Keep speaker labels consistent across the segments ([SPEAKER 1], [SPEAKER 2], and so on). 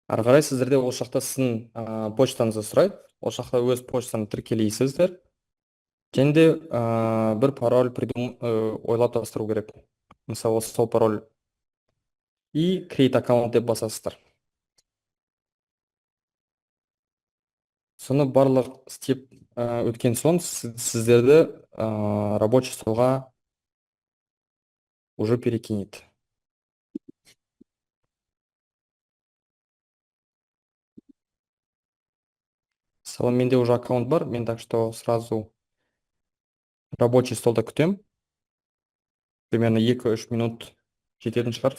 [SPEAKER 1] Ары қарай сіздерде ол жақта сіздің почтаңызды сұрайды. Ол жақта өз почтаны тіркелейсіздер. Және де бір пароль ойлап тапсыру керек. Мысалы, сол пароль и create аккаунт деп басасыздар. Соны барлық степ өткен соң сіздерді рабочий столға уже перекинет. Мысалы, менде уже аккаунт бар, мен так что сразу рабочий столда күтем. Примерно 2-3 минут жететін шығар.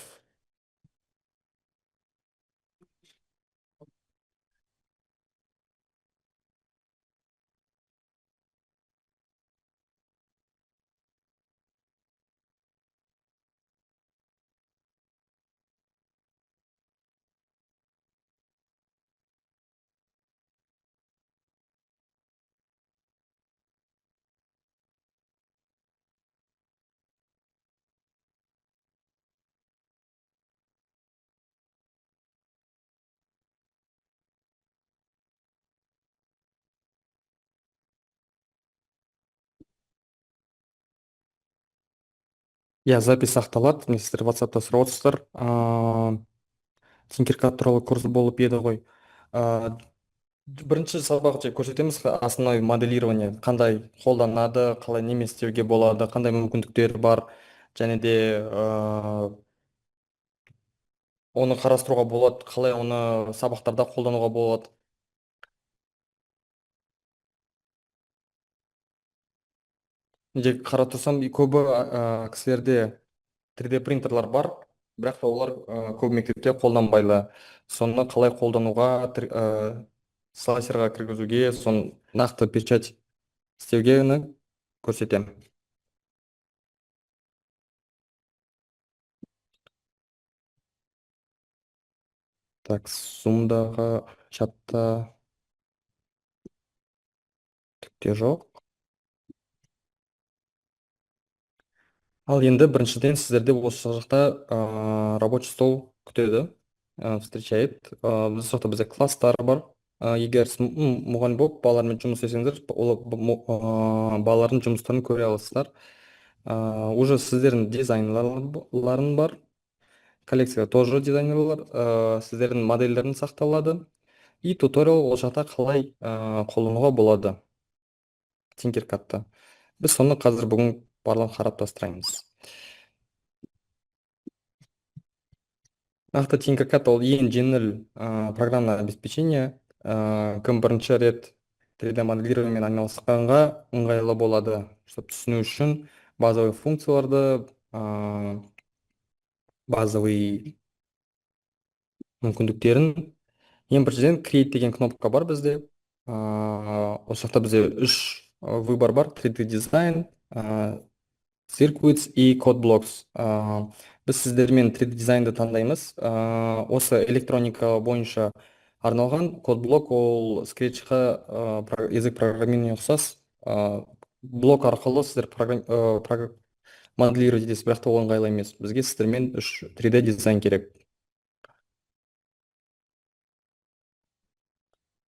[SPEAKER 1] Иә, запись сақталады. Мен сіздер WhatsApp-та сұрап отырсыздар. Tinkercad туралы курс болып еді ғой. А, Бірінші сабақ көрсетеміз, основной моделирование қандай қолданады, қалай неме істеуге болады, қандай мүмкіндіктер бар, және де оны қарастыруға болады, қалай оны сабақтарда қолдануға болады. Менде қарап тұрсам, көбі кісілерде 3D принтерлар бар, бірақ та олар көп мектепте қолданбайды. Соны қалай қолдануға, слайсерға кіргізуге, соны нақты печать істеугені көрсетемін. Так, зумдағы чатта түкте жоқ. Ал енді біріншіден сіздерде осы жақта рабочий стол күтеді, встречает. Біз жақта бізде класстар бар. Егер сіз мұғалім болып балалармен жұмыс істесеңіздер, балалардың жұмыстарын көре аласыздар. Уже сіздердің дизайнерларың бар. Коллекцияда тоже дизайнерлар, сіздердің модельдерін сақталады. И туториал ол жақта қалай қолдануға болады Tinkercadты. Біз соны қазір бүгін барлығын қарап тастаймыз. Нақты Tinkercad ол ең жеңіл программное обеспечение. Кім бірінші рет 3D моделированиемен айналысқанға ыңғайлы болады, чтобы түсіну үшін базовый функцияларды, базовый мүмкіндіктерін. Ең біріншіден create деген кнопка бар бізде. Осы жақта бізде 3 выбор бар: 3D дизайн, circuits и code blocks. Біз сіздермен 3D дизайнды таңдаймыз. Осы электроника бойынша арналған код блок ол скретчқа язык программирования ұқсас. Блок арқылы сіздер моделировать етесіз, бірақ та ол ыңғайлы емес. Бізге сіздермен 3D дизайн керек.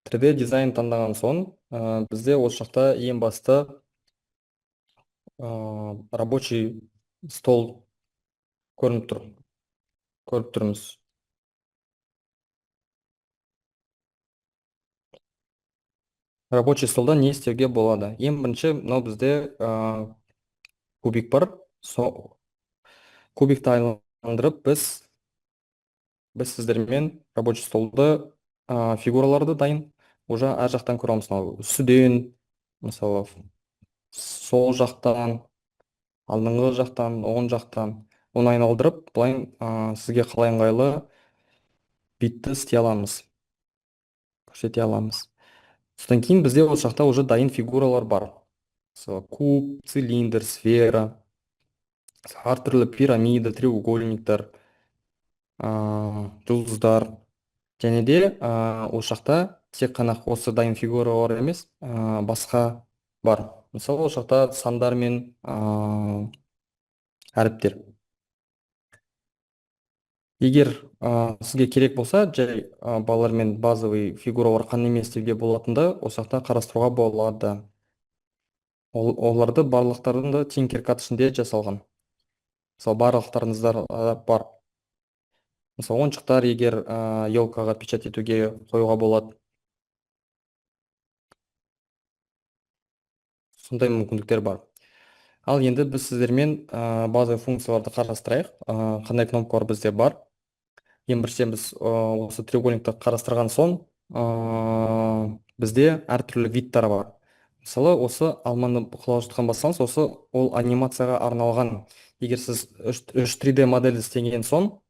[SPEAKER 1] 3D дизайн таңдаған соң, бізде осы жақта ең басты рабочий стол көріп тұрмыз. Рабочий столда не істеуге болады? Ең бірінші, мынау бізде кубик бар. Кубикті айландырып, біз сіздермен рабочий столды фигураларды дайын уже ар жақтан көреміз. Үстіден, мысалы, сол жақтан, алдыңғы жақтан, оң жақтан, оны айналдырып, былай сізге қалай ыңғайлы битті істей аламыз, көрсете аламыз. Содан кейін бізде ол жақта уже дайын фигуралар бар. Мысалы, куб, цилиндр, сфера, әртүрлі пирамида, треугольниктер, жұлдыздар. Және де ол жақта тек қана осы дайын фигуралар емес, басқа бар. Мысалы, ол жақта сандар мен әріптер. егер сізге керек болса, жай балалармен базовый фигуралар қандай емес деуге болатынды осы жақта қарастыруға болады. Оларды барлықтарында Tinkercad ішінде жасалған. Мысалы барлықтарыңыздар бар. Мысалы ойыншықтар егер елкаға печать етуге қоюға болады. Сондай мүмкіндіктер бар. Ал енді біз сіздермен базовый функцияларды қарастырайық. Қандай кнопкалар бізде бар. Ең біріншіден біз осы треугольникті қарастырған соң бізде әртүрлі видтар бар. Мысалы осы алманы құлаушытқан бассаңыз, осы ол анимацияға арналған. Егер сіз 3D модель істеген соң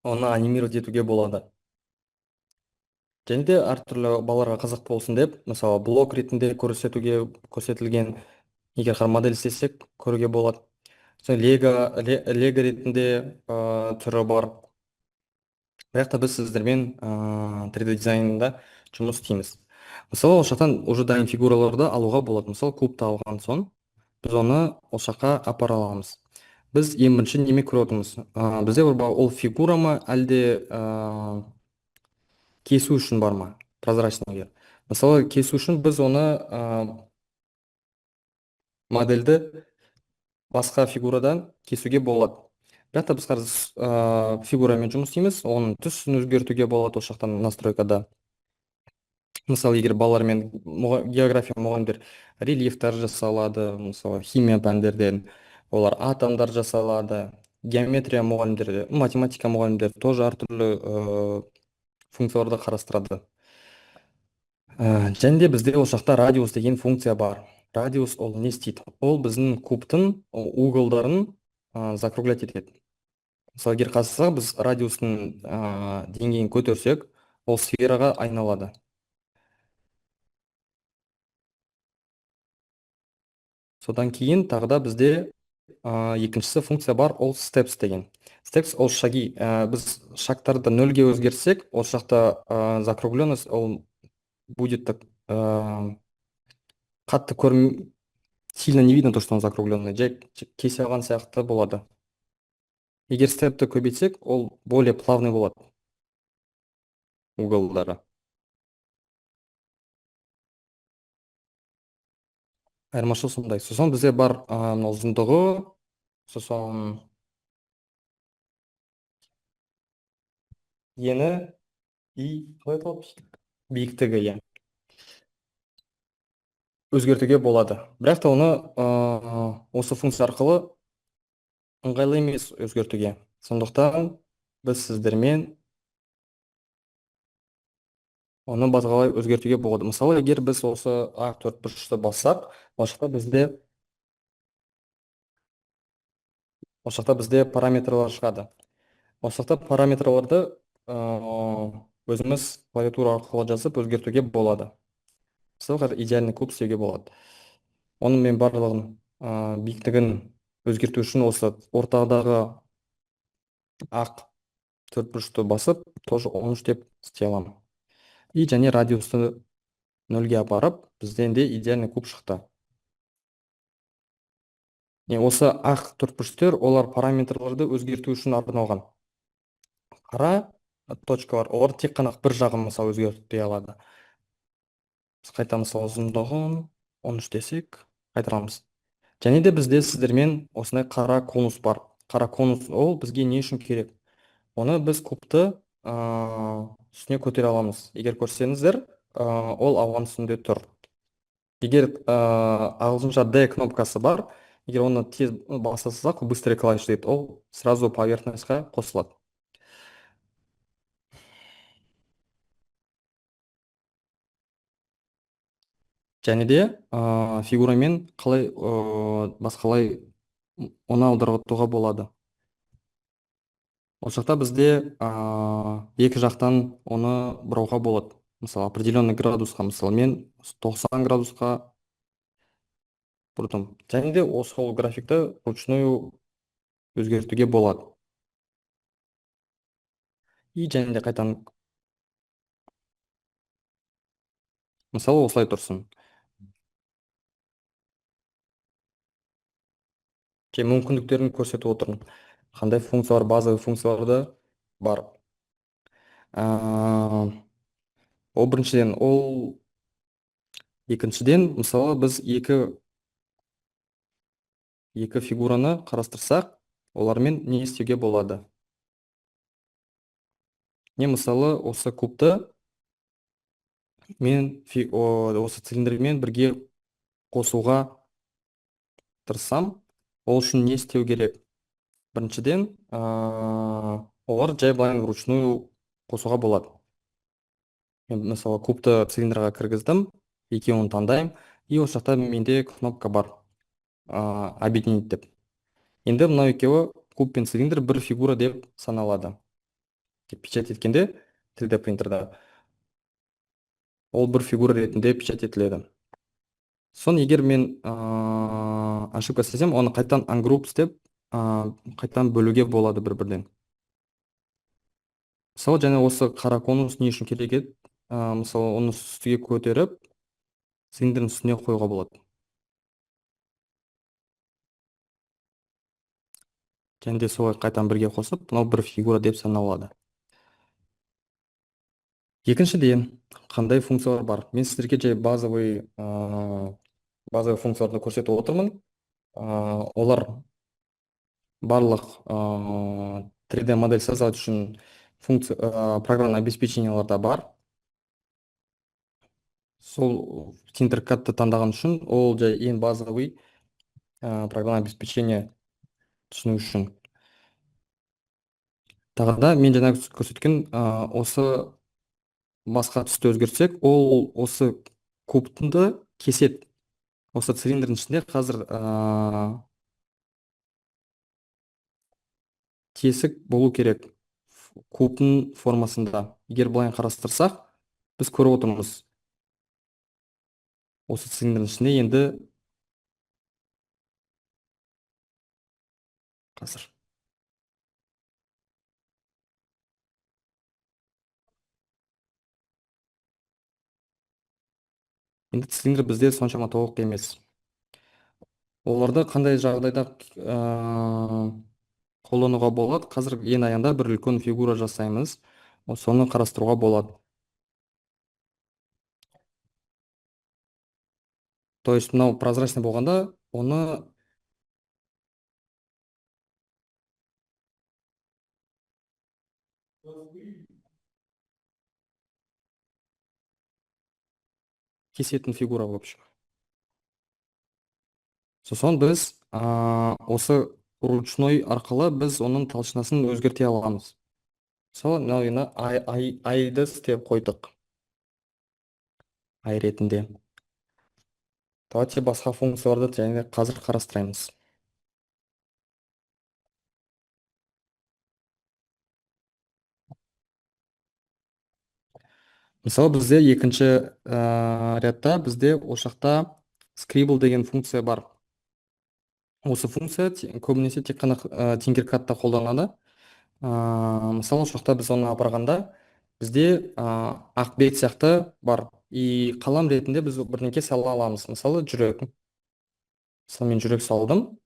[SPEAKER 1] оны анимировать етуге болады. Және де әртүрлі балаларға қызықты болсын деп, мысалы блок ретінде көрсетілген, егер модель істесек көруге болады. Лего ретінде түрі бар. Бірақ та біз сіздермен 3D дизайнында жұмыс істейміз. Мысалы ол жақтан уже дайын фигураларды алуға болады. Мысалы кубты алған соң біз оны ол жаққа апара аламыз. Біз ең бірінші неме көріп отырмыз? Бізде ол фигура ма, әлде кесу үшін бар ма? Прозрачный. Мысалы кесу үшін біз оны модельді басқа фигурадан кесуге болады. Бірақ та біз қазір фигурамен жұмыс істейміз, оның түсін өзгертуге болады осы жақтан настройкада. Мысалы егер балалармен география мұғалімдер рельефтер жасалады, мысалы химия пәндерден олар атомдар жасалады, геометрия мұғалімдері, математика мұғалімдері тоже әртүрлі функцияларды қарастырады. Және де бізде ол жақта радиус деген функция бар. Радиус ол не істейді? Ол біздің кубтың углдарын закруглять етеді. Мысалы егер қарасақ, біз радиустың деңгейін көтерсек, ол сфераға айналады. Содан кейін тағы да бізде екіншісі функция бар, ол steps деген. Steps ол шаги. Біз шагтарды нөлге өзгерсек, ол жақта закругленность ол будет так қатты сильно не видно то, что он закругленный. Жай кесе алған сияқты болады. Егер степті көбейтсек, ол более плавный болады углдары. Айырмашылық сондай. Сосын бізде бар ұзындығы, сосын ені и қалай аталады? Биіктігі, иә. Өзгертуге болады. Бірақ та оны осы функция арқылы ыңғайлы емес өзгертуге. Сондықтан біз сіздермен оны басқалай өзгертуге болады. Мысалы, егер біз осы А4 бассақ, ол жақта бізде параметрлар шығады. Осы жақта параметрларды өзіміз клавиатура арқылы жазып өзгертуге болады. Мысалы, қазір идеальный куб істеуге болады. Оның мен барлығын биіктігін өзгерту үшін осы ортадағы ақ төртбұрышты басып, тоже 13 деп істей аламын. И және радиусты нөлге апарып, бізден де идеальный куб шықты. Осы ақ төртбұрыштар, олар параметрларды өзгерту үшін арналған. Қара точкалар, олар тек қана бір жағын мысалы өзгерте алады. Біз қайтамыз ұзындығын 13 десек, қайтарамыз. Және де бізде сіздермен осындай қара конус бар. Қара конус ол бізге не үшін керек? Оны біз кубты үстіне көтере аламыз. Егер көрсеңіздер, ол ауған үстінде тұр. Егер ағылшынша D кнопкасы бар, егер оны тез басасызақ, быстрый клавиш дейді, ол сразу поверхностьқа қосылады. Және де фигурамен қалай басқалай оны аударғытуға болады. Ол жақта бізде екі жақтан оны бұрауға болады. Мысалы, определенный градусқа, мысалы, мен 90 градусқа бұрдым. Және де осы графикті ручную өзгертуге болады. И және де қайтан, мысалы, осылай тұрсын. Мүмкіндіктерін көрсетіп отырмын. қандай функциялар, базовый функцияларды бар. Ә, ол біріншіден. Екіншіден, мысалы біз екі фигураны қарастырсақ, олармен не істеуге болады? Не мысалы осы кубты мен осы цилиндрмен бірге қосуға тырыссам, ол үшін не істеу керек? Біріншіден, олар жай былай вручную қосуға болады. Мен мысалы кубты цилиндрға кіргіздім, екеуін таңдаймын, и осы жақта менде кнопка бар, объединить деп. Енді мынау екеуі, куб пен цилиндр, бір фигура деп саналады. Печать еткенде 3D принтерда ол бір фигура ретінде печать етіледі. Соны егер мен ошибка істесем, оны қайтадан ungroup істеп, қайтадан бөлуге болады бір-бірден. Мысалы, және осы қара конус не үшін керек еді? Мысалы, оны үстіге көтеріп, цилиндрдің үстіне қоюға болады. Және де солай қайтадан бірге қосып, мынау бір фигура деп саналады. Екіншіден, қандай функциялар бар? Мен сіздерге жай базовый функцияларды көрсетіп отырмын. Олар барлық 3D модель создать үшін программное обеспеченияларда бар. Сол Tinkercad-ты таңдаған үшін ол жай ең базовый программное обеспечение түсіну үшін. Тағы да мен жаңа көрсеткен осы басқа түсті өзгертсек, ол осы кубтыңды кесет. Осы цилиндрдің ішінде қазір тесік болу керек кубтың формасында. Егер былай қарастырсақ, біз көріп отырмыз. Осы цилиндрдің ішінде енді қазір. Енді цилиндр бізде соншама толық емес. Оларды қандай жағдайда қолдануға болады? Қазір ең аяғында бір үлкен фигура жасаймыз. Соны қарастыруға болады. То есть мынау прозрачный болғанда, оны кесетін фигура, в общем. Сосын біз осы ручной арқылы біз оның толщинасын өзгерте аламыз. Мысалы, мынау айды істеп қойдық. Ай ретінде. Давайте басқа функцияларды және қазір қарастыраймыз. Мысалы, бізде екінші рядта бізде ошақта scribble деген функция бар. Осы функция көбінесе тек қана Tinkercad-та қолданады. Мысалы, ошақта біз оны апарғанда, бізде ақ бет сияқты бар. И қалам ретінде біз бірнеке сала аламыз. Мысалы, жүрек. Мысалы, мен жүрек салдым.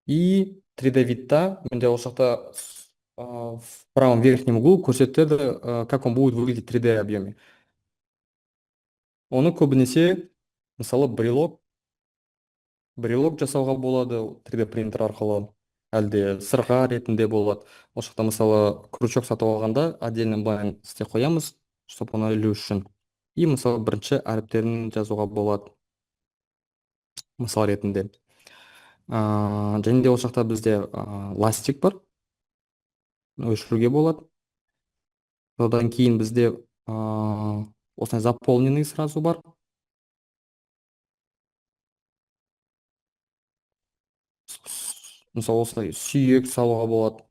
[SPEAKER 1] И 3D видта менде ошақта в правом верхнем углу көрсетеді, как он будет выглядеть в 3D объеме. Оны көбінесе, мысалы, брелок жасауға болады 3D принтер арқылы, әлде сырға ретінде болады. Ол жақта мысалы крючок сатып алғанда отдельно былай істеп қоямыз, чтобы оны ілу үшін. И мысалы бірінші әріптерін жазуға болады мысал ретінде. Және де ол жақта бізде ластик бар, өшіруге болады. Одан кейін бізде осындай заполненный сразу бар. Мысалы осылай сүйек салуға болады.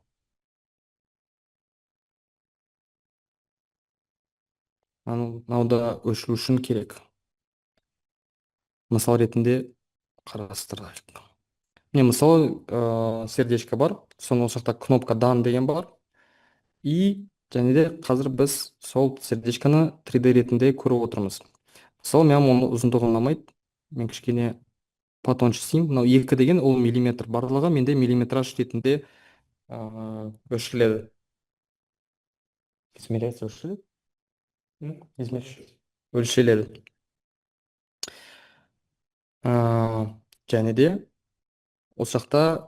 [SPEAKER 1] Мынауда өшіру үшін керек. Мысал ретінде қарастырайық. Міне мысалы сердечко бар, соның ол жақта кнопка дан деген бар. И және де қазір біз сол сердечканы 3D ретінде көріп отырмыз. Мысалы, мен оны ұзындығы ұнамайды, мен кішкене потоньше істеймін. Мынау 2 деген ол миллиметр, барлығы менде миллиметраж ретінде өшіріледі. Измеряется, өшіріледі. Өлшеледі. Және де осы жақта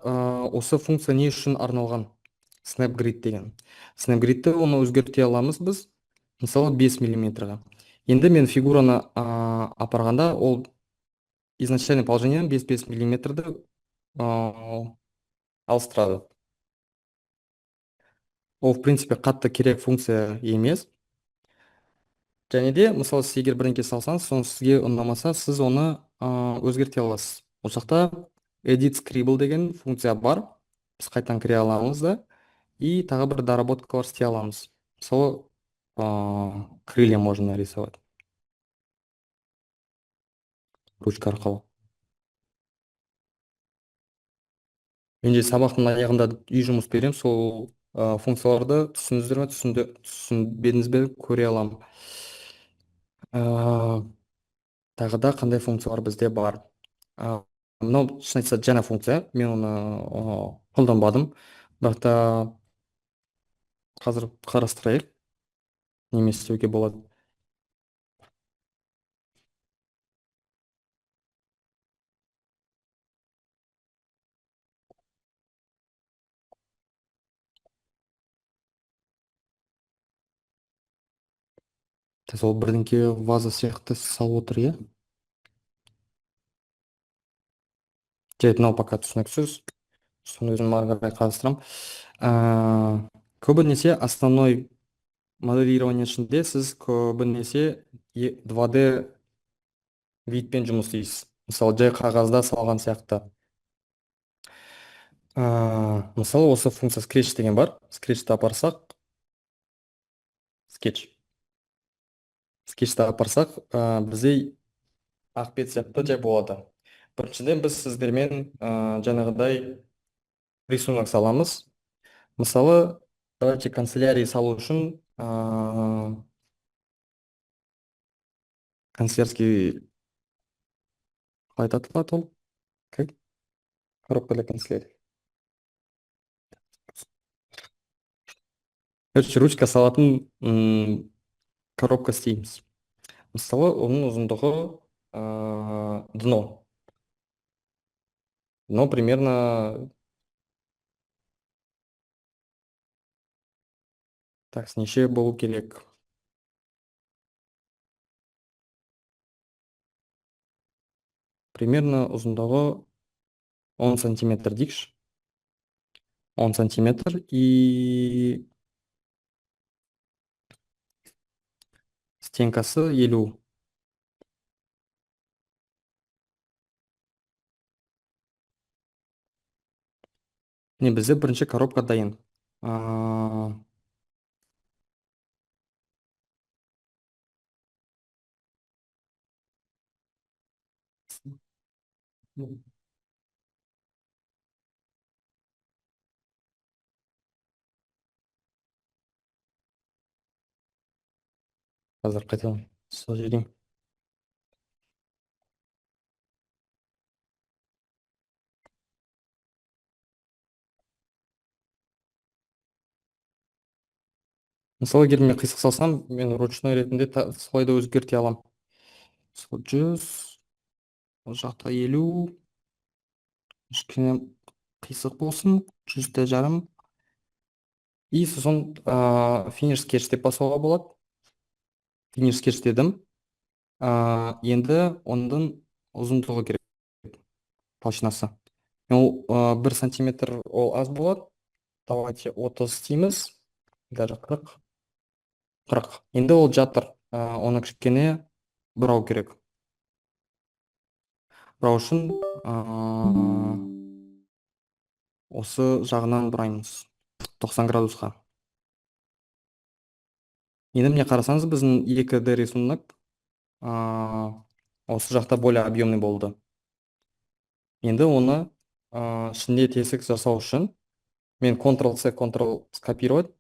[SPEAKER 1] осы функция не үшін арналған? Snapgrid деген. Snapgridті оны өзгерте аламыз біз, мысалы 5 миллиметрға. Енді мен фигураны апарғанда ол изначальный положениеден 5 миллиметрді алыстырады. Ол в принципе қатты керек функция емес. Және де мысалы сіз егер бірдеңке салсаңыз, соны сізге ұнамаса, сіз оны өзгерте аласыз. Ол жақта edit scribble деген функция бар. Біз қайтадан кіре аламыз да, и тағы бір доработкалар істей аламыз. Мысалы крылья можно нарисовать ручка арқылы. Менде сабақтың аяғында үй жұмыс беремін, сол функцияларды түсіндіңіздер ме, түсінбедіңіз бе, көре аламын. Ә, Тағы да қандай функциялар бізде бар? Ә, Мынау шын айтса жаңа функция, мен оны қолданбадым, бірақ та қазір қарастырайық, неме істеуге болады. Сол бірдеңке ваза сияқты салып отыр, иә? Жарайды, мынау пока түсініксіз. Соны өзім ары қарай қарастырамын. Көбінесе основной моделирование ішінде сіз көбінесе 2D видпен жұмыс істейсіз. Мысалы, жай қағазда салған сияқты. Мысалы, осы функция скретч деген бар. Скретчті апарсақ, скетчті апарсақ, бізде ақбет сияқты жай болады. Біріншіден біз сіздермен жаңағыдай рисунок саламыз. Мысалы, давайте канцелярий салу үшін канцелярский қалай аталады ол? Как? Коробка для канцелярии. Короче, ручка салатын коробка істейміз. Мысалы, оның ұзындығы дно. Дно примерно так, неше болу керек? Примерно ұзындығы 10 сантиметр дейікші. 10 сантиметр и стенкасы 50. Не, бізде бірінші коробка дайын. Қазір қайтадан сол жерден. Мысалы, егер мен қисық салсам, мен ручной ретінде солай да өзгерте аламын. Сол 100, ол жақта 50, кішкене қисық болсын, 100,5. И сосын финиш скетч деп басуға болады. Финиш скетч дедім. Енді оның ұзындығы керек, толщинасы. Ол 1 сантиметр ол аз болады. Давайте 30 істейміз, даже 40. Енді ол жатыр. Оны кішкене бұрау керек. Бұрау үшін осы жағынан бұраймыз 90 градусқа. Енді міне қарасаңыз, біздің 2D рисунок осы жақта более объемный болды. Енді оны ішінде тесік жасау үшін мен Ctrl-C, Ctrl скопировать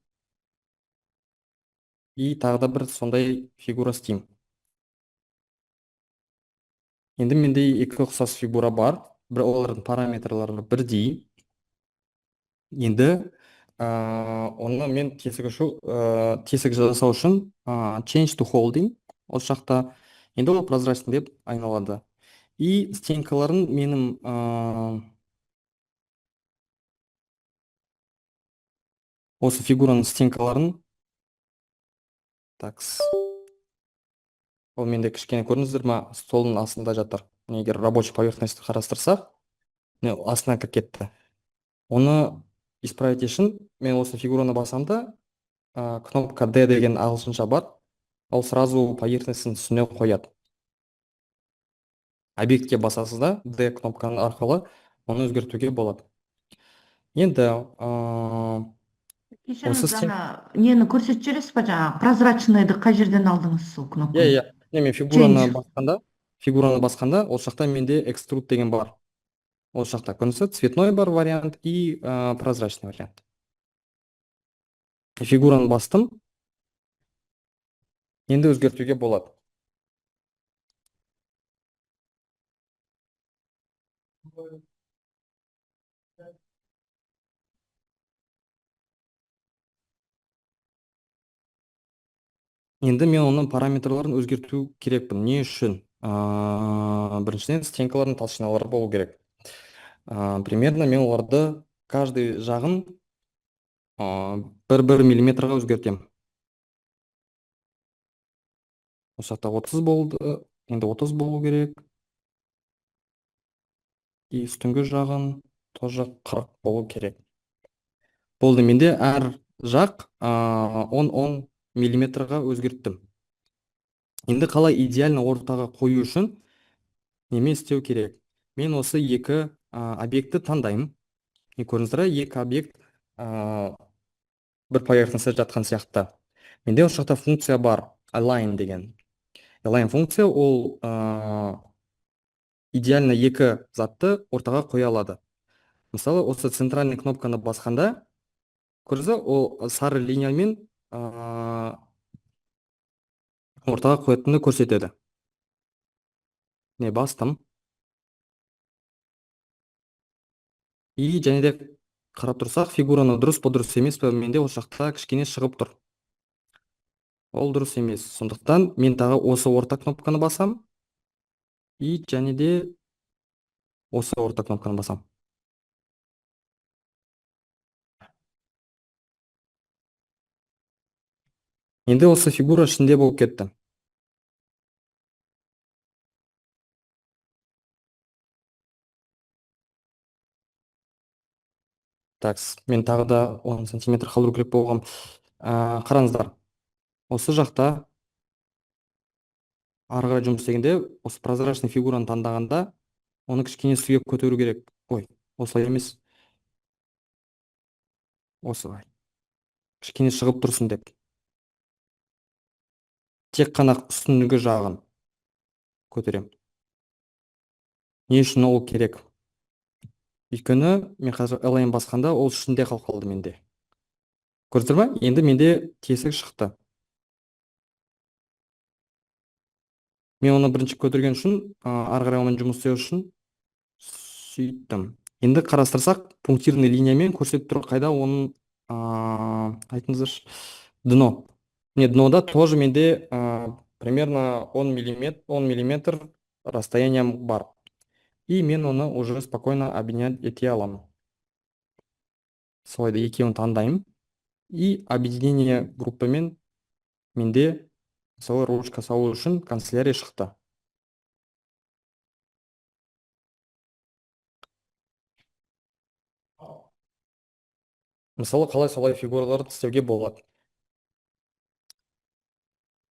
[SPEAKER 1] и тағы да бір сондай фигура істеймін. Енді менде екі ұқсас фигура бар, олардың параметрлары бірдей. Енді оны мен тесік жасау үшін change to holding осы жақта, енді ол прозрачный деп айналады. И стенкаларын менің осы фигураның стенкаларын, такс, ол менде кішкене көрдіңіздер ма, столдың астында жатыр. Егер рабочий поверхностьті қарастырсақ, міне астына кіріп кетті. Оны исправить үшін мен осы фигураны басамын да, кнопка D деген ағылшынша бар, ол сразу поверхностьтің үстіне қояды. Объектке басасыз да, D кнопканың арқылы оны өзгертуге болады. Енді осы
[SPEAKER 2] кешіріңіз, ана нені көрсетіп жібересіз ба, жаңағы прозрачныйды қай жерден алдыңыз сол
[SPEAKER 1] иә
[SPEAKER 2] кнопканы?
[SPEAKER 1] иә не, мен
[SPEAKER 2] Change.
[SPEAKER 1] фигураны басқанда ол жақта менде экструд деген бар. Ол жақта көрінісі цветной бар вариант и прозрачный вариант. Фигураны бастым, енді өзгертуге болады. Енді мен оның параметрларын өзгерту керекпін. Не үшін? Біріншіден стенкалардың толщиналары болу керек. Примерно мен оларды каждый жағын бір миллиметрға өзгертем. Осы жақта 30 болды, енді 30 болу керек. И үстіңгі жағын тоже 40 болу керек. Болды, менде әр жақ 10 миллиметрға өзгерттім. Енді қалай идеально ортаға қою үшін неме істеу керек? Мен осы екі объектті таңдаймын. Көрдіңіздер, екі объект бір поверхностьта жатқан сияқты. Менде осы жақта функция бар, align деген. Align функция ол идеально екі затты ортаға қоя алады. Мысалы, осы центральный кнопканы басқанда, көрдіңіз, ол сары линиямен ортаға қоятынды көрсетеді. Не бастым. И және де қарап тұрсақ, фигураны дұрыс па дұрыс емес пе, менде осы жақта кішкене шығып тұр. Ол дұрыс емес. Сондықтан мен тағы осы орта кнопканы басам и және де осы орта кнопканы басам. Енді осы фигура ішінде болып кетті. Так, мен тағы да 10 сантиметр қалдыру керек болғам. Қараңыздар, осы жақта ары қарай жұмыс істегенде, осы прозрачный фигураны таңдағанда, оны кішкене үстіге көтеру керек. Ой, осылай емес, осылай. Кішкене шығып тұрсын деп. Тек қана үстіңгі жағын көтерем. Не үшін ол керек? Өйткені мен қазір align басқанда ол ішінде қалып қалды менде. Көрдіңіздер ме? Енді менде тесік шықты. Мен оны бірінші көтерген үшін, ары қарай онымен жұмыс істеу үшін сөйттім. Енді қарастырсақ, пунктирный линиямен көрсетіп тұр, қайда оның айтыңыздаршы, дно. Не, днода тоже менде примерно 10 миллиметр расстоянием бар. И мен оны уже спокойно объединять ете аламын. Солай да екеуін таңдаймын. И объединение группамен менде мысалы ручка салу үшін канцелярия шықты. Мысалы, қалай солай фигураларды істеуге болады?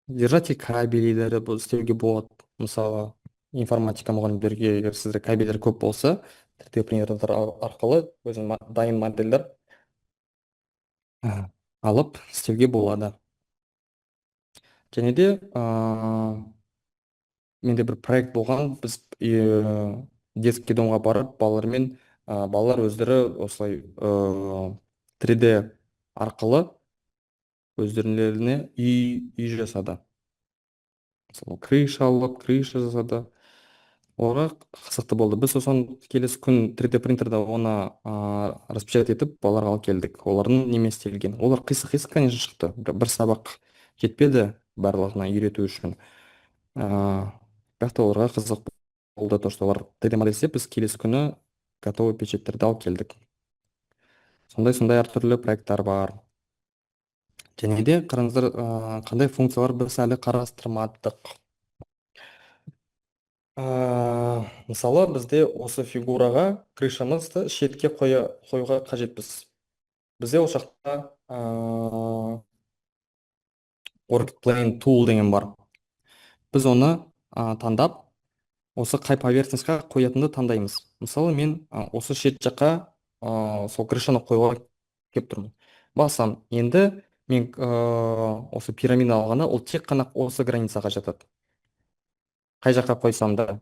[SPEAKER 1] Держатель кабелдері істеуге болады. Мысалы, информатика мұғалімдерге, егер сізде кабельдер көп болса, 3D принтерлер арқылы өзін дайын модельдер алып істеуге болады. Және де менде бір проект болған, біз детский домға барып, балалар өздері осылай 3D арқылы өздеріне үй жасады. Мысалы, крыша алып, крыша жасады. оларға қызықты болды. Біз сосын келесі күн 3D принтерда оны распечатать етіп балаларға алып келдік. Олардың немен істелген. Олар қисық-қисық, конечно, шықты. Бір сабақ жетпеді барлығына үйрету үшін. А, бірақ та оларға қызық болды то, что олар 3D модель істеп, біз келесі күні готовый печатьтерді алып келдік. Сондай сондай әртүрлі проекттар бар. Және де қараңыздар, қандай функциялар біз әлі қарастырмадық. Мысалы бізде осы фигураға крышамызды шетке қоюға қажетпіз. Бізде ол жақта workplane tool деген бар. Біз оны таңдап, осы қай поверхностьқа қоятынды таңдаймыз. Мысалы мен осы шет жаққа сол крышаны қоюға келіп тұрмын. Басам. Енді мен осы пирамида алғанда ол тек қана осы границаға жатады. Қай жаққа қойсам да,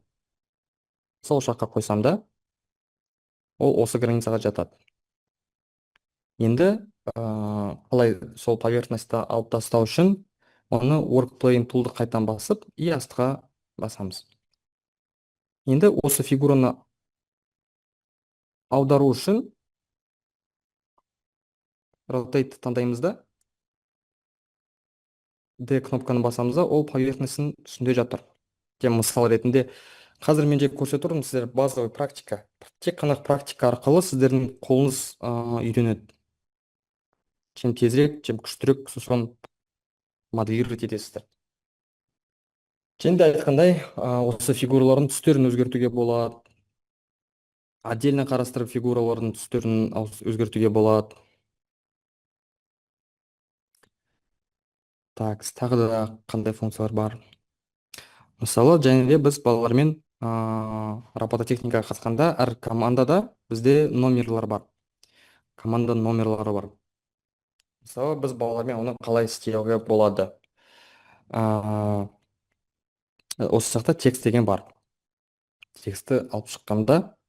[SPEAKER 1] сол жаққа қойсам да, ол осы границаға жатады. Енді қалай сол поверхностьті алып тастау үшін оны workplane toolды қайтан басып, и астға басамыз. Енді осы фигураны аудару үшін rotate таңдаймыз да, D кнопканы басамыз да, ол поверхностьтің үстінде жатыр. Мысал ретінде қазір мен жек көрсетіп тұрмын, сіздер базовый практика. Тек қана практика арқылы сіздердің қолыңыз үйренеді. Чем тезірек, чем күштірек, сосын моделировать етесіздер. Және де айтқандай, осы фигуралардың түстерін өзгертуге болады. Отдельно қарастырып фигуралардың түстерін өзгертуге болады. Так, тағы да қандай функциялар бар? Мысалы, және де біз балалармен робототехникаға қатысқанда әр командада бізде номерлар бар. Команда номерлары бар. Мысалы, біз балалармен оны қалай істеуге болады? Осы жақта текст деген бар. Тексті алып шыққанда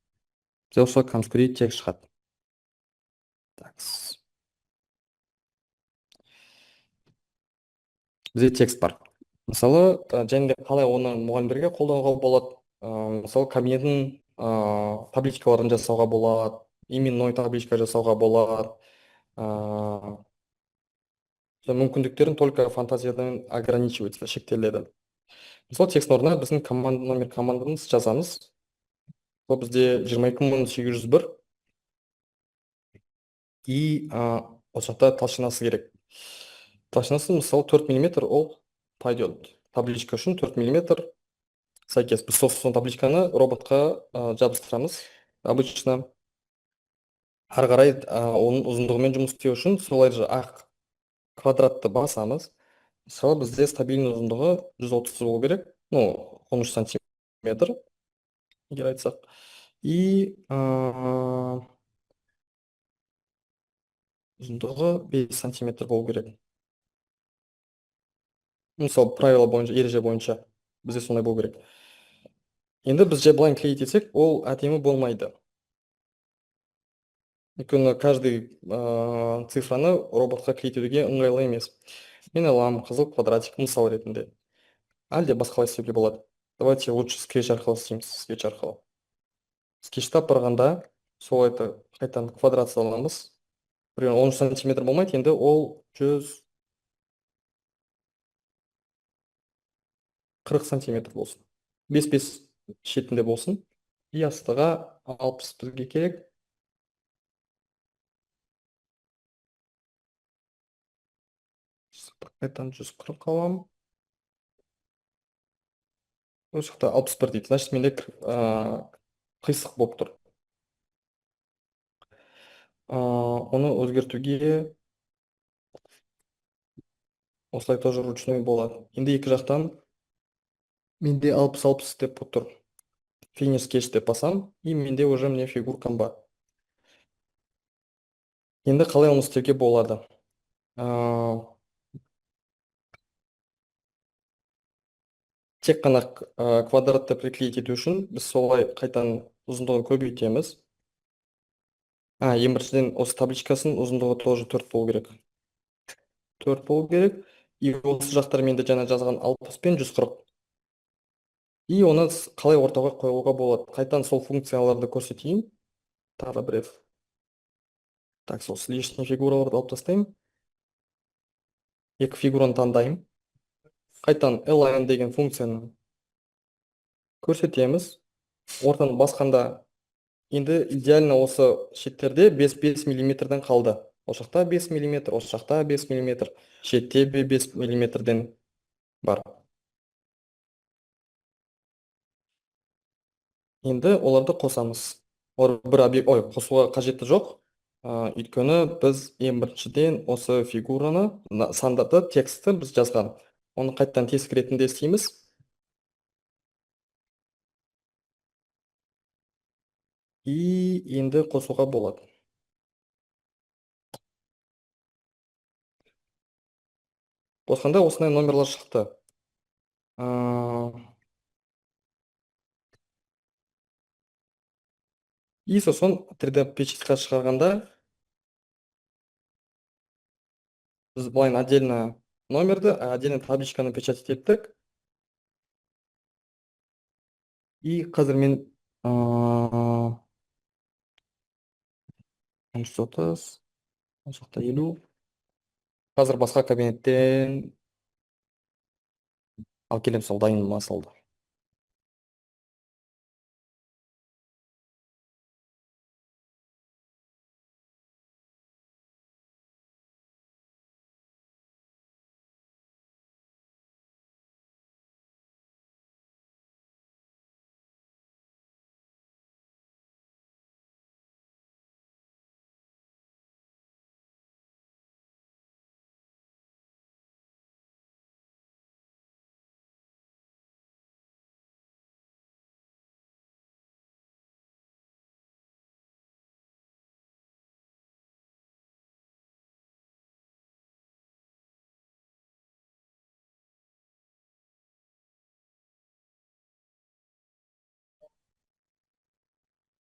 [SPEAKER 1] бізде осы конскурит текст шығады. Бізде текст бар. Мысалы, және де қалай оны мұғалімдерге қолдануға болады? Мысалы, кабинеттің табличкаларын жасауға болады, именной табличка жасауға болады. Мүмкіндіктерін только фантазиядан ограничивается, шектеледі. Мысалы, текст орнына біздің номер командамыз жазамыз. Бұл бізде 22801 и осы жақта толщинасы керек. Толщинасы мысалы 4 мм, ол пойдет. Табличка үшін 4 мм сәйкес. Біз сосын табличканы роботқа жабыстырамыз. Обычно ары қарай оның ұзындығымен жұмыс істеу үшін солай же ақ квадратты басамыз. Мысалы бізде стабильный ұзындығы 130 болу керек. Ну, 13 сантиметр, егер айтсақ. И ұзындығы 5 сантиметр болу керек. Мысалы правила бойынша, ереже бойынша бізде сондай болу керек. Енді біз же былай клеить етсек, ол әдемі болмайды. Өйткені каждый цифраны роботқа клеить етуге ыңғайлы емес. Мен аламын қызыл квадратик мысал ретінде. Әлде басқалай істеуге болады. Давайте лучше скетч арқылы істейміз, скетч арқылы. Скетчті барғанда сол қайтан квадрат саламыз. Примерно 13 сантиметр болмайды, енді ол 140 сантиметр болсын. 5-5 шетінде болсын. И астыға 60 бізге керек. Қайтан 140 аламын. Осы жақта 61 дейді. Значит, менде қисық болып тұр. Оны өзгертуге осылай тоже ручной болады. Енді екі жақтан менде 60-60 деп болып тұр. Finish sketch деп басам, и менде уже мне фигуркам бар. Енді қалай оны істеуге болады? Тек қана квадратты приклеить ету үшін біз солай қайтан ұзындығын көбейтеміз. Ең біріншіден осы табличкасын ұзындығы тоже 4 болу керек. 4 болу керек. И осы жақтар менде жаңа жазған 60 пен 140. и оны қалай ортаға қоюға болады. Қайтадан сол функцияларды көрсетейін. Тағы бір F. Так, сол лишний фигураларды алып тастаймын. Екі фигураны таңдаймын. Қайтадан line деген функцияны көрсетеміз. Ортаны басқанда енді идеально осы шеттерде 5 миллиметрден қалды. Осы жақта 5 миллиметр, осы жақта 5 миллиметр, шетте 5 миллиметрден бар. Енді оларды қосамыз. Олар бір объект, қосуға қажеті жоқ. Өйткені біз ең біріншіден осы фигураны, сандарды, текстті біз жазған. Оны қайттан тесік ретінде істейміз. И енді қосуға болады. Қосқанда осындай номерлар шықты. И сосын 3D печатьқа шығарғанда біз былай отдельно номерді, отдельно табличканы печатать еттік. И қазір мен 130, ол жақта 50. Қазір басқа кабинеттен алып келем сол дайын масалды.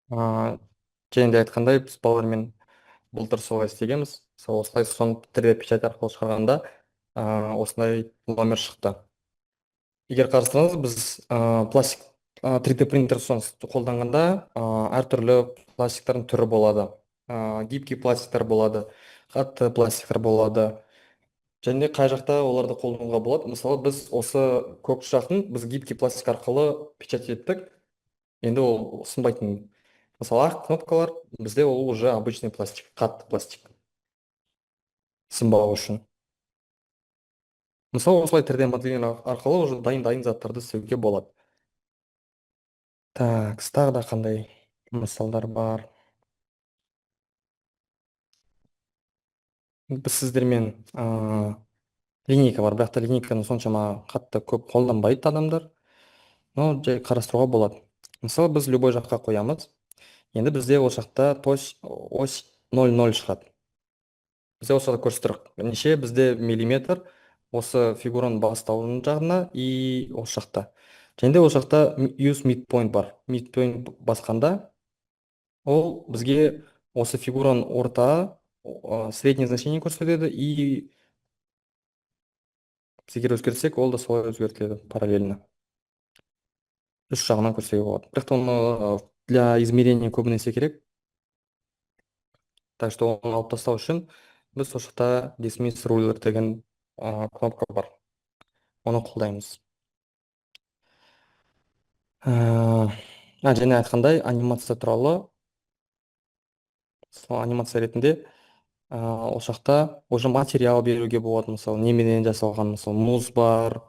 [SPEAKER 1] Және де айтқандай, біз балалармен былтыр солай істегенбіз. Сол осылай соны 3D печать арқылы шығарғанда осындай номер шықты. Егер қарастырсаңыз, біз пластик 3D принтер қолданғанда әртүрлі пластиктардың түрі болады. Гибкий пластиктар болады, қатты пластиктар болады. Және де қай жақта оларды қолдануға болады. Мысалы, біз осы көк жағын біз гибкий пластик арқылы печать еттік. Енді ол сынбайтын. Мысалы, ақ кнопкалар бізде ол уже обычный пластик, қатты пластик. Сынбау үшін. Мысалы, осылай 3D модель арқылы уже дайын заттарды істеуге болады. Так, тағы да қандай мысалдар бар. Біз сіздермен линейка бар, бірақ та линейканы соншама қатты көп қолданбайды адамдар. Но жай қарастыруға болады. Мысалы, біз любой жаққа қоямыз. Енді бізде ол жақта ось 0,0 шығады. Бізде осы жақта көрсетірік. Неше бізде миллиметр осы фигураның бастауының жағына и осы жақта. Және де ол жақта use midpoint бар. Midpoint басқанда ол бізге осы фигураның орта средний значение көрсетеді и біз егер өзгертсек, ол да солай өзгертіледі параллельно. Үш жағынан көрсетуге болады. Бірақ та оны для измерения көбінесе керек. Так что оны алып тастау үшін біз осы жақта dismiss ruler деген кнопка бар. Оны қолдаймыз. Және айтқандай анимация туралы, сол анимация ретінде ол жақта уже материал беруге болады. Мысалы, неменен жасалған, мысалы, мұз бар,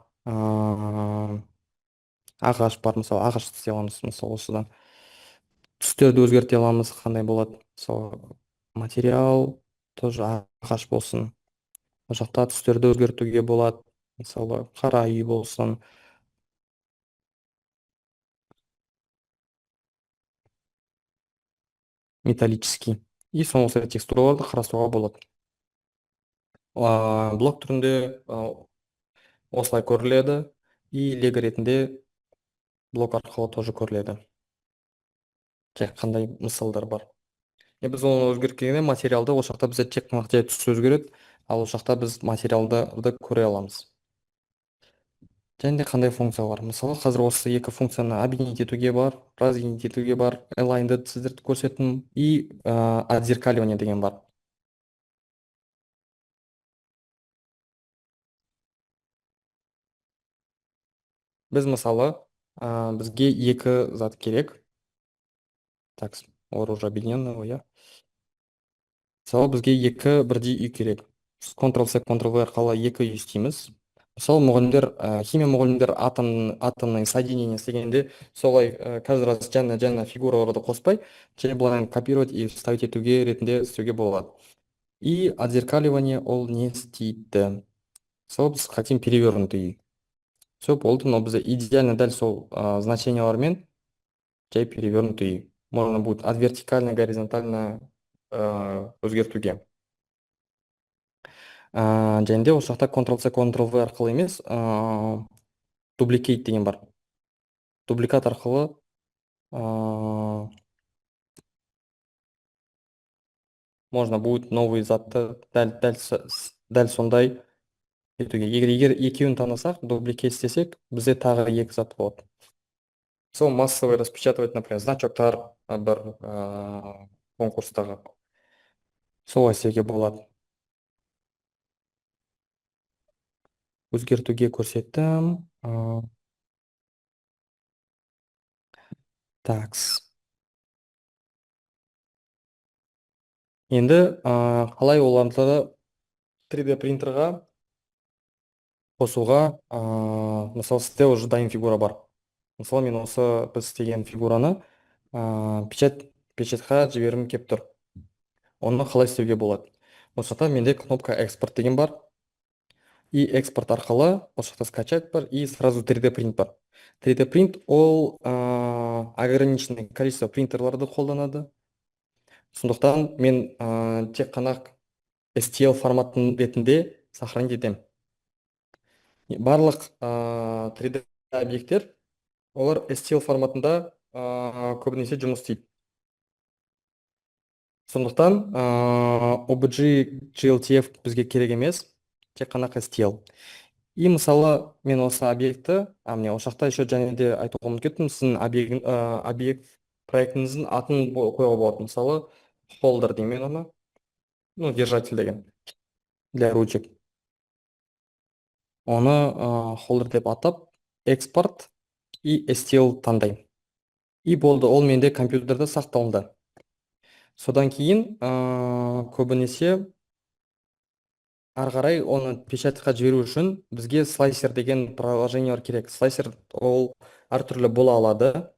[SPEAKER 1] ағаш бар, мысалы, ағаш істей аламыз. Мысалы, осыдан түстерді өзгерте аламыз, қандай болады. Мысалы, материал тоже ағаш болсын. Ол жақта түстерді өзгертуге болады. Мысалы, қара үй болсын. Металлический. И соңғы текстураларды қарастыруға болады. Блок түрінде осылай көріледі. И лего ретінде блок арқылы тоже көріледі. Тек қандай мысалдар бар. Біз оны өзгерткенде материалды ол жақта бізде тек қана жай түс өзгереді, ал ол жақта біз материалдарды көре аламыз. және де қандай функциялар. Мысалы, қазір осы екі функцияны объединить етуге бар, разъединить етуге бар, aligned сіздерді көрсеттім, и отзеркаливание деген бар. Біз мысалы, бізге екі зат керек. Так, олар уже объединенный ғой, иә. Мысалы, бізге екі бірдей үй керек. Ctrl-C, Ctrl-V арқылы екі үй істейміз. Мысалы, мұғалімдер, химия мұғалімдер атомный соединение істегенде солай каждый раз жаңа фигураларды қоспай, және былай копировать и вставить етуге ретінде істеуге болады. И отзеркаливание ол не істейді? Мысалы, біз хотим перевернутый үй. Все болды, но бізде идеально дәл сол значениялармен жай перевернутый үй. Можно будет от вертикально, горизонтально өзгертуге. Және де осы жақта Ctrl-C, Ctrl-V арқылы емес, дубликейт деген бар. Дубликат арқылы можно будет новый затты дәл сондай етуге. Егер екеуін танысақ, дубликейт істесек, бізде тағы екі зат болады. Сол массовый распечатывать, например, значоктар бір конкурстағы. Солай істеуге болады. Өзгертуге көрсеттім. Такс. Енді қалай оларды 3D принтерға қосуға, мысалы, сізде уже дайын фигура бар. Мысалы, мен осы біз істеген фигураны печатьқа жібергім келіп тұр. Оны қалай істеуге болады? Осы жақта менде кнопка экспорт деген бар. И экспорт арқылы осы жақта скачать бар, и сразу 3D принт бар. 3D принт ол ограниченное количество принтерларды қолданады. Сондықтан мен тек қана STL форматын ретінде сохранить етемін. Барлық 3D объекттер олар STL форматында көбінесе жұмыс істейді. Сондықтан OBJ, GLTF бізге керек емес, тек қана STL. И мысалы, мен осы объектті, міне осы жақта еще және де айтуға ұмытып кеттім, сіздің объект проектіңіздің атын қоюға болады. Мысалы, холдер деймін мен оны, ну, держатель деген, для ручек. Оны холдер деп атап, экспорт и STL таңдаймын. И болды, ол менде компьютерде сақталынды. Содан кейін көбінесе ары қарай оны печатьқа жіберу үшін бізге слайсер деген приложение керек. Слайсер ол әртүрлі бола алады.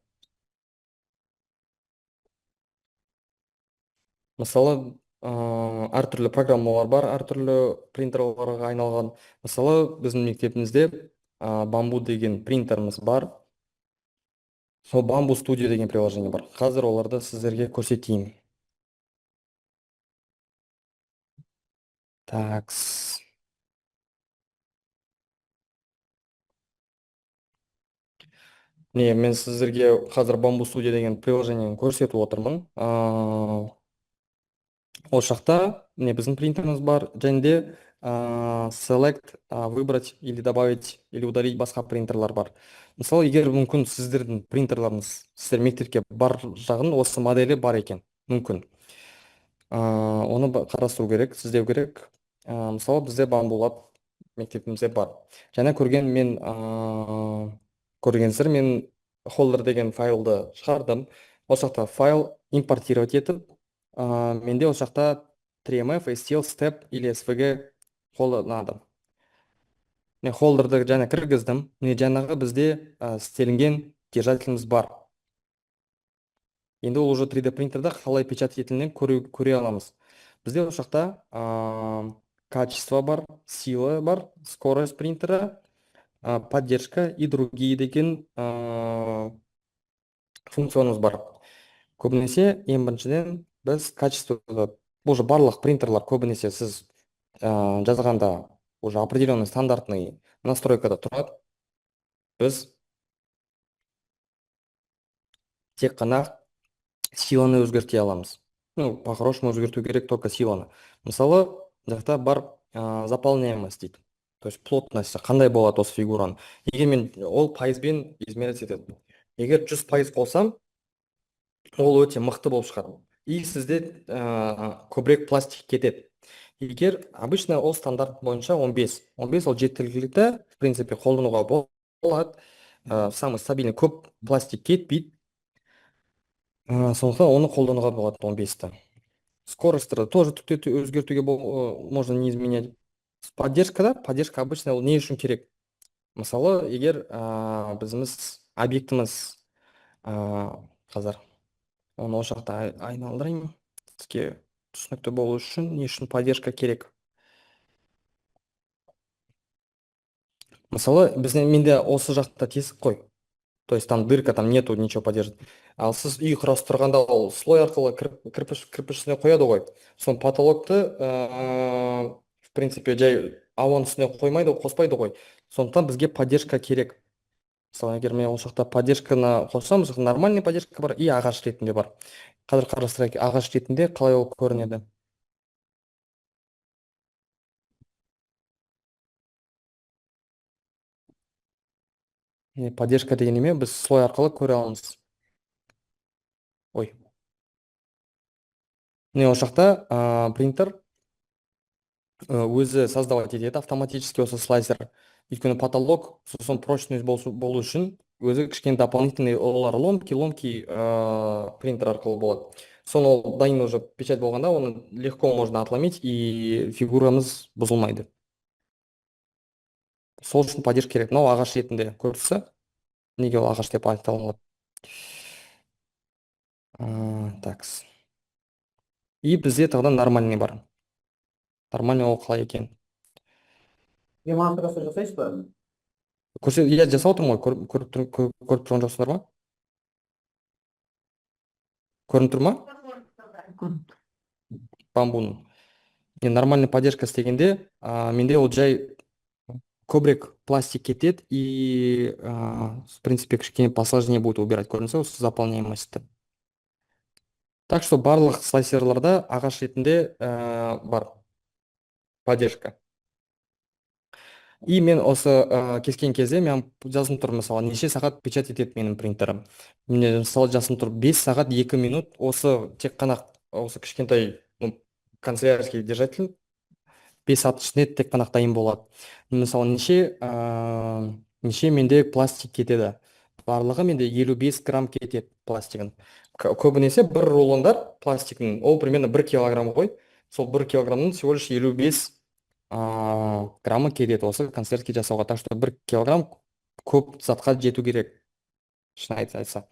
[SPEAKER 1] Мысалы, әртүрлі программалар бар, әртүрлі принтерларға айналған. Мысалы, біздің мектебімізде бамбу деген принтеріміз бар. Сол бамбу студия деген приложение бар. Қазір оларды сіздерге көрсетейін. Такс. Мен сіздерге қазір бамбу студия деген приложениені көрсетіп отырмын. Осы жақта біздің принтеріміз бар, және де select, выбрать или добавить или удалить басқа принтерлар бар. Мысалы, егер мүмкін сіздердің принтерларыңыз, сіздер мектепке бар жағын осы моделі бар екен, мүмкін. Оны қарастыру керек, сіздеу керек. Мысалы, бізде бамбулап мектебімізде бар. Жаңа көргенсіздер, мен холдер деген файлды шығардым. Осы жақта файл импортировать етіп, менде осы жақта 3MF, STL, STEP или SVG қолданады. Мен холдерді жаңа кіргіздім. Міне жаңағы бізде істелінген держателіміз бар. Енді ол уже 3D принтерда қалай печать етілгенін көре аламыз. Бізде осы жақта качество бар, сила бар, скорость принтера, поддержка и другие деген функциямыз бар. Көбінесе ең біріншіден біз качествода, уже барлық принтерлар көбінесе сіз жазғанда уже определенный стандартный настройкада тұрады. Біз тек қана силаны өзгерте аламыз. Ну, по-хорошему өзгерту керек только силаны. Мысалы, жақта бар заполняемость дейді. то есть плотность қандай болады осы фигураның. Егер мен ол пайызбен измерять етеді. Егер 100% қосам, ол өте мықты болып шығады. И сізде көбірек пластик кетеді. Егер обычно ол стандарт бойынша 15. 15 ол жеткілікті, в принципе, қолдануға болады. Самый стабильный, көп пластик кетпейді. Сондықтан оны қолдануға болады 15-ті. Скоростьті тоже өзгертуге можно не изменять. Поддержка обычно ол не үшін керек? Мысалы, егер біздіміз объектіміз қазір оны осы жақта айналдырайын, сізге түсінікті болу үшін не үшін поддержка керек? Мысалы, менде осы жақта тесік қой, то есть там дырка, там нету ничего поддерживать. Ал сіз үй құрастырғанда ол слой арқылы кірпіш үстіне қояды ғой. Соны потолокты в принципе жай ауаның үстіне қоспайды ғой. Сондықтан бізге поддержка керек. Мысалы, егер мен ол жақта поддержканы қоссам, нормальный поддержка бар и ағаш ретінде бар. Қазір қарастырайық, ағаш ретінде қалай ол көрінеді. Поддержка деген неме, біз слой арқылы көре аламыз. Ой. Ол жақта принтер өзі создавать етеді автоматически осы слайсер. Өйткені потолок сосын прочный болу үшін өзі кішкене дополнительный олар ломки принтер арқылы болады. Соны ол дайын уже печать болғанда оны легко можно отломить и фигурамыз бұзылмайды. Сол үшін поддержка керек. Мынау ағаш ретінде көрсі, неге ол ағаш деп айтылады. Такс. И бізде тағдан нормальный бар. Нормальный ол қалай екен?
[SPEAKER 3] Демонстрация жасайсыз ба?
[SPEAKER 1] Я жасап отырмын ғой, көріп тұрған жоқсыздар ма? Көрініп тұр ма? Бамбуның. Нормальный поддержка істегенде, менде ол жай көбірек пластик кетеді и в принципе кішкене посложнее будет убирать, көрінсе осы заполняемості. Так что барлық слайсерларда ағаш ретінде бар поддержка. И мен осы кескен кезде мен жазым тұр, мысалы, неше сағат печать етеді менің принтерім. Мен мысалы жазым тұр 5 сағат 2 минут, осы тек қана осы кішкентай канцелярский держатель 5 сағат ішінде тек қана дайын болады. Мысалы, неше менде пластик кетеді. Барлығы менде 55 грамм кетеді пластигін. Көбінесе бір рулондар пластиктің, ол примерно 1 килограмм ғой. Сол 1 килограммның всего лишь 55 граммы кетеді осы концертке жасауға. Так что 1 килограмм көп затқа жету керек. Шын айтса.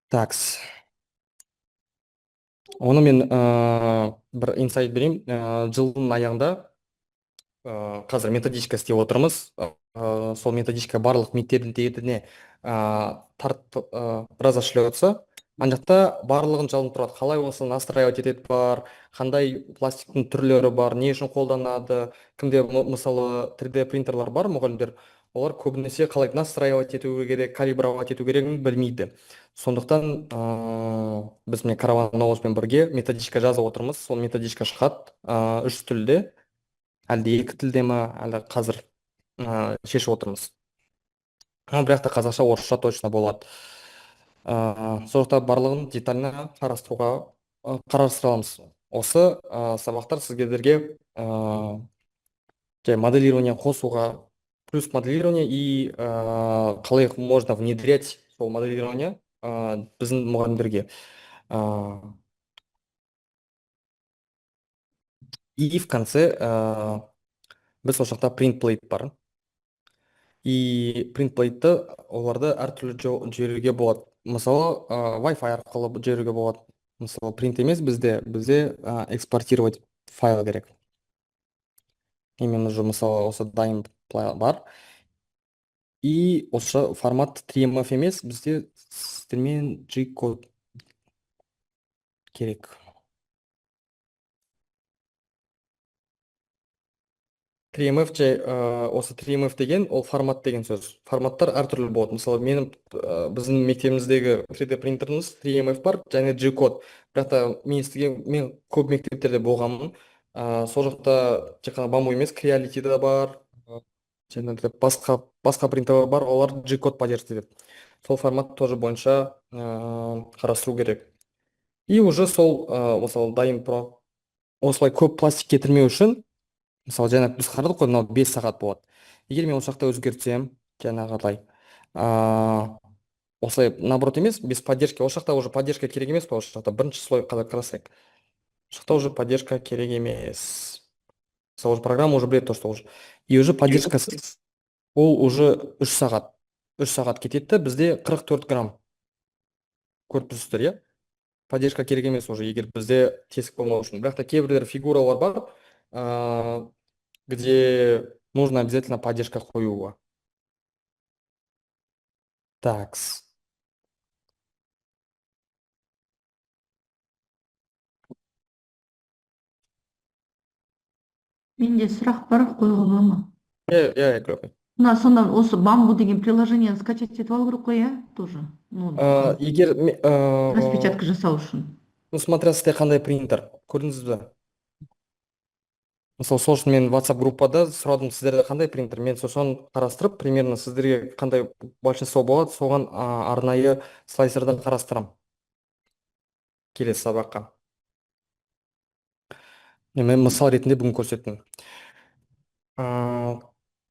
[SPEAKER 1] Такс. Оны мен бір инсайт берейін. Жылдың аяғында қазір методичка істеп отырмыз. Сол методичка барлық мектебіне разошлется. Ана жақта барлығын жазылып тұрады. Қалай осы настраивать етеді бар, қандай пластиктің түрлері бар, не үшін қолданады, кімде мысалы 3D принтерлар бар, мұғалімдер, олар көбінесе қалай настраивать ету керек, калибровать ету керегін білмейді. Сондықтан біз мен караван новоспен бірге методичка жазып отырмыз. Сол методичка шығады 3 тілде, әлде 2 тілде ма, әлде қазір шешіп отырмыз. Бірақ та қазақша, орысша точно болады. Сондықтан барлығын детально қарастырамыз. Осы сабақтар сіздерге моделирование қосуға, плюс моделирование и қалай можно внедрять сол моделирование біздің мұғалімдерге. И в конце біз осы жақта printplate бар. И printplate'ті оларды әртүрлі жіберуге болады. Мысалы, Wi-Fi арқылы жіберуге болады. Мысалы, принт емес, бізде экспортировать файл керек. Именно же, мысалы, осы дайын бар. И осы формат 3MF емес, бізде сіздермен G-код керек. 3MF осы 3MF деген, ол формат деген сөз. Форматтар әртүрлі болады. Мысалы, біздің мектебіміздегі 3D принтеріміз 3MF бар, және G-код. Бірақ та мен көп мектептерде болғанмын. сол жақта тек қана бамбу емес, креалити да бар, жаңағыдай басқа принтерлер бар, олар G-код поддерживать етеді. Сол формат тоже бойынша қарастыру керек. И уже сол мысалы дайын осылай көп пластик кетірмеу үшін, мысалы жаңа біз қарадық қой, мынау 5 сағат болады. Егер мен осы жақта өзгертсем, жаңағыдай осылай наоборот емес, без поддержки, осы жақта уже поддержка керек емес па, осы жақта бірінші слой қарасайық. Осы жақта уже поддержка керек емес. Мысалы уже программа уже біледі то, что уже. И уже поддержкасыз ол уже 3 сағат. 3 сағат кетеді, бізде 44 грамм. Көріп тұрсыздар, иә? Поддержка керек емес уже, егер бізде тесік болмау үшін. Бірақ та кейбіреулер фигуралар бар, где нужно обязательно поддержка қоюға. Такс.
[SPEAKER 2] Менде сұрақ бар, қоюға бола ма?
[SPEAKER 1] Я говорю.
[SPEAKER 2] Мына сонда осы бамбу деген приложениені скачать етіп алу керек қой, иә, тоже ноутбукқа
[SPEAKER 1] Егер
[SPEAKER 2] распечатка жасау үшін.
[SPEAKER 1] ну, смотря сізде қандай принтер, көрдіңіз бе? Мысалы сол үшін мен WhatsApp группада сұрадым, сіздерде қандай принтер, мен сосын қарастырып, примерно сіздерге қандай большинство болады, соған арнайы слайсерді қарастырам келесі сабаққа. Мен мысал ретінде бүгін көрсеттім.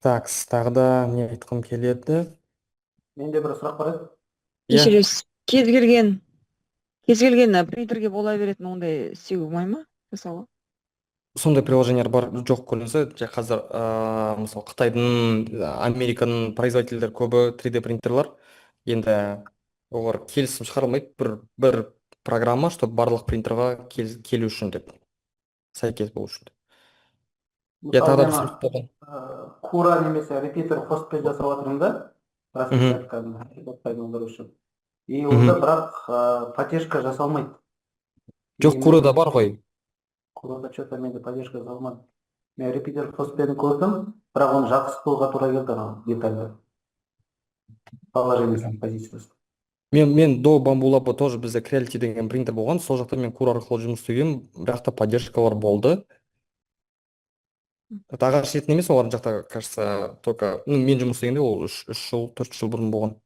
[SPEAKER 1] Такс, тағы да не айтқым келеді?
[SPEAKER 3] Менде бір сұрақ бар еді.
[SPEAKER 1] Иә,
[SPEAKER 4] Кешіресіз, кез келген принтерге бола беретін ондай істеуге болмай ма жасауға?
[SPEAKER 1] сондай приложениялар бар, жоқ көрінсе, қазір мысалы Қытайдың, Американың производительдер көбі 3D принтерлар. Енді олар келісім шығарылмайды, бір программа, чтобы барлық принтерға келу үшін деп, сәйкес болу үшін. Я
[SPEAKER 3] Мысалы
[SPEAKER 1] тағы да бір
[SPEAKER 3] жаңа
[SPEAKER 1] сұрақ болған.
[SPEAKER 3] кура немесе репитер хостпен жасап жатырмын да, распечатканы пайдалану үшін. И онда бірақ поддержка жасалмайды.
[SPEAKER 1] Жоқ, Курада бар ғой.
[SPEAKER 3] Курада что-то менде поддержка жасалмады. Мен репитер хостпен көрдім, бірақ оны жатқызуға тура келді анау детальді. Положениесінің позициясы.
[SPEAKER 1] Мен до Bamboo тоже бізде Creality деген принтер болған, сол жақта мен Кура арқылы жұмыс істеген, бірақ та поддержкалар болды. Это ағаш етін емес, олардың жақта, кажется, только, мен жұмыс істегенде ол 3 жыл, 4 жыл бұрын болған.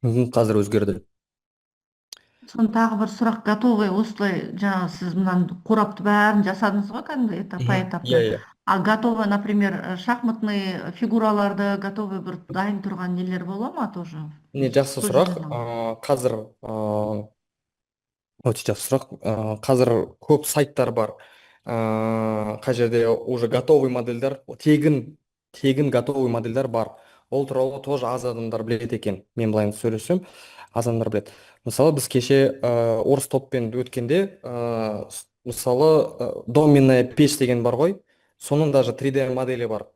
[SPEAKER 1] Қазір өзгерді.
[SPEAKER 2] Сон тағы бір сұрақ, готовый осылай жаңағы сіз мынаны қорапты бәрін жасадыңыз ғой, кәдімгі этап по этапты.
[SPEAKER 1] Иә.
[SPEAKER 2] А готовый, например, шахматный фигураларды готовый бір дайын тұрған нелер бола ма тоже?
[SPEAKER 1] Не, жақсы
[SPEAKER 2] Сол
[SPEAKER 1] сұрақ.
[SPEAKER 2] жерден алып.
[SPEAKER 1] Қазір өте жақсы сұрақ. Қазір көп сайттар бар. Қай жерде уже готовый модельдер, тегін готовый модельдер бар. Ол туралы тоже аз адамдар біледі екен. Мен былай сөйлесем, аз адамдар біледі. Мысалы, біз кеше орыс топпен өткенде, мысалы, доменная пеш деген бар ғой, соның даже 3D модели бар.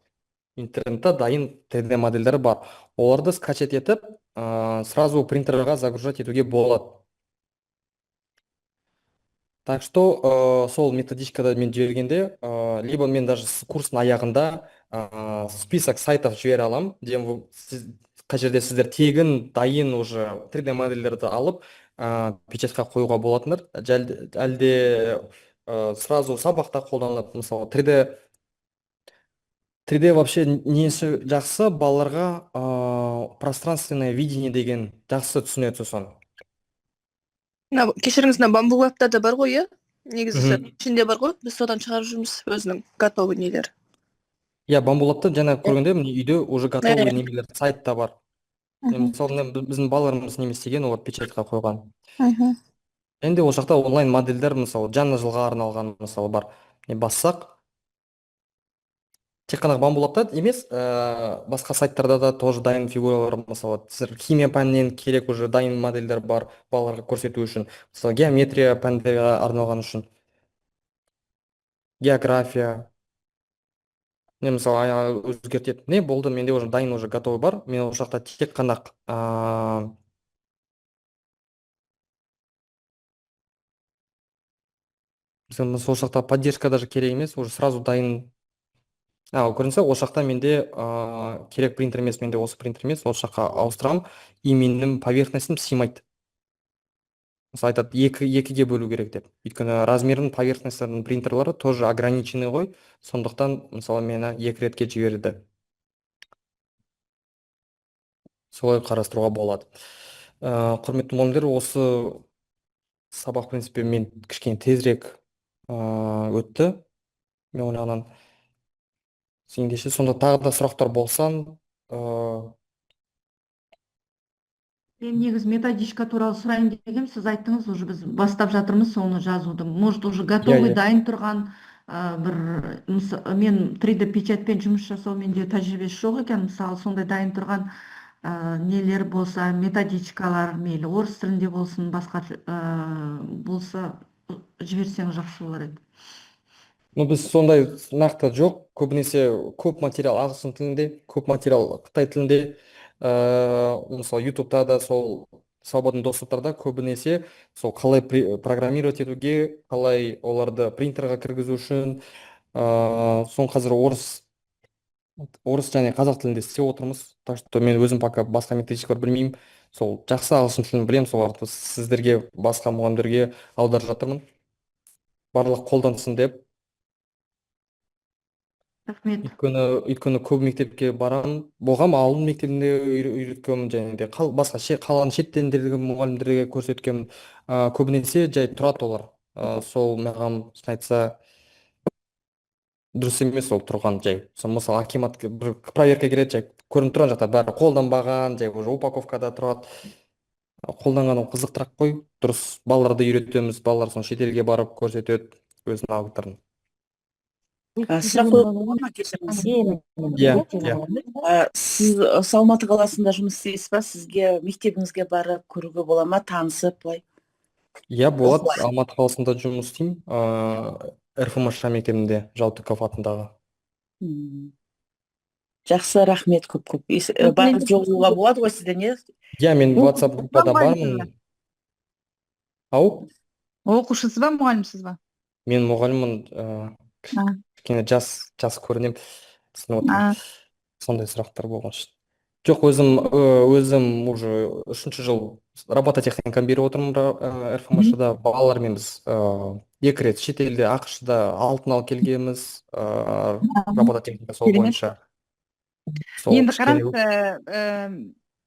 [SPEAKER 1] Интернетте дайын 3D модельдері бар. Оларды скачать етіп, сразу принтерға загружать етуге болады. Так что сол методичкада мен жібергенде, либо мен даже курстың аяғында список сайтов жібере аламын, қай жерде сіздер тегін дайын уже 3D модельдерді алып печатьқа қоюға болатындар, әлде сразу сабақта қолданылып, мысалы 3D вообще несі жақсы, балаларға пространственное видение деген жақсы түсінеді сосын.
[SPEAKER 5] Кешіріңіз, мына бамбулапта да бар ғой, иә? Негізі ішінде бар ғой, біз содан шығарып жүрміз өзінің готовый нелер.
[SPEAKER 1] Иә, Bamboo жаңа көргенде міне үйде уже готовый немелер сайтта бар. Мысалы, біздің балаларымыз не істеген, олар печатьқа қойған. Енді ол жақта онлайн модельдер, мысалы, жаңа жылға арналған, мысалы, бар. Бассақ, тек қана Bamboo емес, басқа сайттарда да тоже дайын фигуралар, мысалы, химия пәнінен керек уже дайын модельдер бар балаларға көрсету үшін. Мысалы, геометрия пәніне арналған үшін. География. Не, мысалы, өзгертеді. Не болды, менде уже дайын уже готовый бар. Мен ол жақта тек қана сол жақта поддержка даже керек емес, уже сразу дайын. Көрінсе, ол жақта менде керек принтер емес, менде осы принтер емес, ол жаққа ауыстырам, и менің поверхностім симайды. мысалы айтады екіге бөлу керек деп, өйткені размерін поверхностьтардың принтерлары тоже ограниченный ғой, сондықтан мысалы мені 2 ретке жіберді. Солай қарастыруға болады. Құрметті мұғалімдер, осы сабақ в принципе мен кішкене тезірек өтті мен ойлағаннан. Ендеше сонда тағы да сұрақтар болсан,
[SPEAKER 2] Мен негізі методичка туралы сұрайын дегенмін, сіз айттыңыз, уже біз бастап жатырмыз соны жазуды. Может, уже готовый
[SPEAKER 1] иә.
[SPEAKER 2] дайын тұрған бір мен 3D печатьпен жұмыс жасау менде тәжірибесі жоқ екен. Мысалы, сондай дайын тұрған нелер болса, методичкалар мейлі орыс тілінде болсын, басқа болса жіберсең жақсы болар еді.
[SPEAKER 1] Ну, біз сондай нақты жоқ. Көбінесе көп материал ағылшын тілінде, көп материал қытай тілінде. Мысалы, ютубта да сол свободный доступтарда көбінесе сол қалай программировать етуге, қалай оларды принтерға кіргізу үшін. Соны қазір орыс және қазақ тілінде істеп отырмыз. Так что мен өзім пока басқа методичкалар білмеймін. Сол жақсы ағылшын тілін білемін, сол арқылы сіздерге, басқа мұғалімдерге аударып жатырмын. Барлық қолдансын деп.
[SPEAKER 2] Рахмет.
[SPEAKER 1] Өйткені көп мектепке барамын, болғам ауыл мектебінде үйреткенмін, және де басқа қалған шет тілдердегі мұғалімдерге көрсеткенмін. Көбінесе жай тұрады олар. Сол маған шын айтса дұрыс емес ол тұрған жай. Мысалы акимат бір проверка келеді, жай көрініп тұрған жақта бәрі қолданбаған, жай уже упаковкада тұрады. Қолданған ол қызықтырақ қой. Дұрыс балаларды үйретеміз, балалар соны шетелге барып көрсетеді өз навыктарын.
[SPEAKER 6] Сұрақ қоюға болады ма, кешіріңіз?
[SPEAKER 1] Иә.
[SPEAKER 6] Сіз Алматы қаласында жұмыс істейсіз ба? Сізге мектебіңізге барып көруге бола ма, танысып былай?
[SPEAKER 1] Иә, болады. Алматы қаласында жұмыс істеймін. РФМШ мектебінде, Жалтыков атындағы.
[SPEAKER 6] Жақсы, рахмет көп. Барып жолығуға болады ғой сізден, иә?
[SPEAKER 1] Иә, мен WhatsApp группада бармын. Ау?
[SPEAKER 4] Оқушысыз ба, мұғалімсіз ба?
[SPEAKER 1] Мен мұғаліммін, кішкене жас көрінемін. Түсініп отырмын. Сондай сұрақтар болған үшін. Жоқ, өзім уже 3-ші жыл робототехниканы беріп отырмын РФМШ-да. Балалармен біз 2 рет шетелде, ақш-да алтын алып келгенбіз, робототехника сол бойынша.
[SPEAKER 4] Енді қараңыз,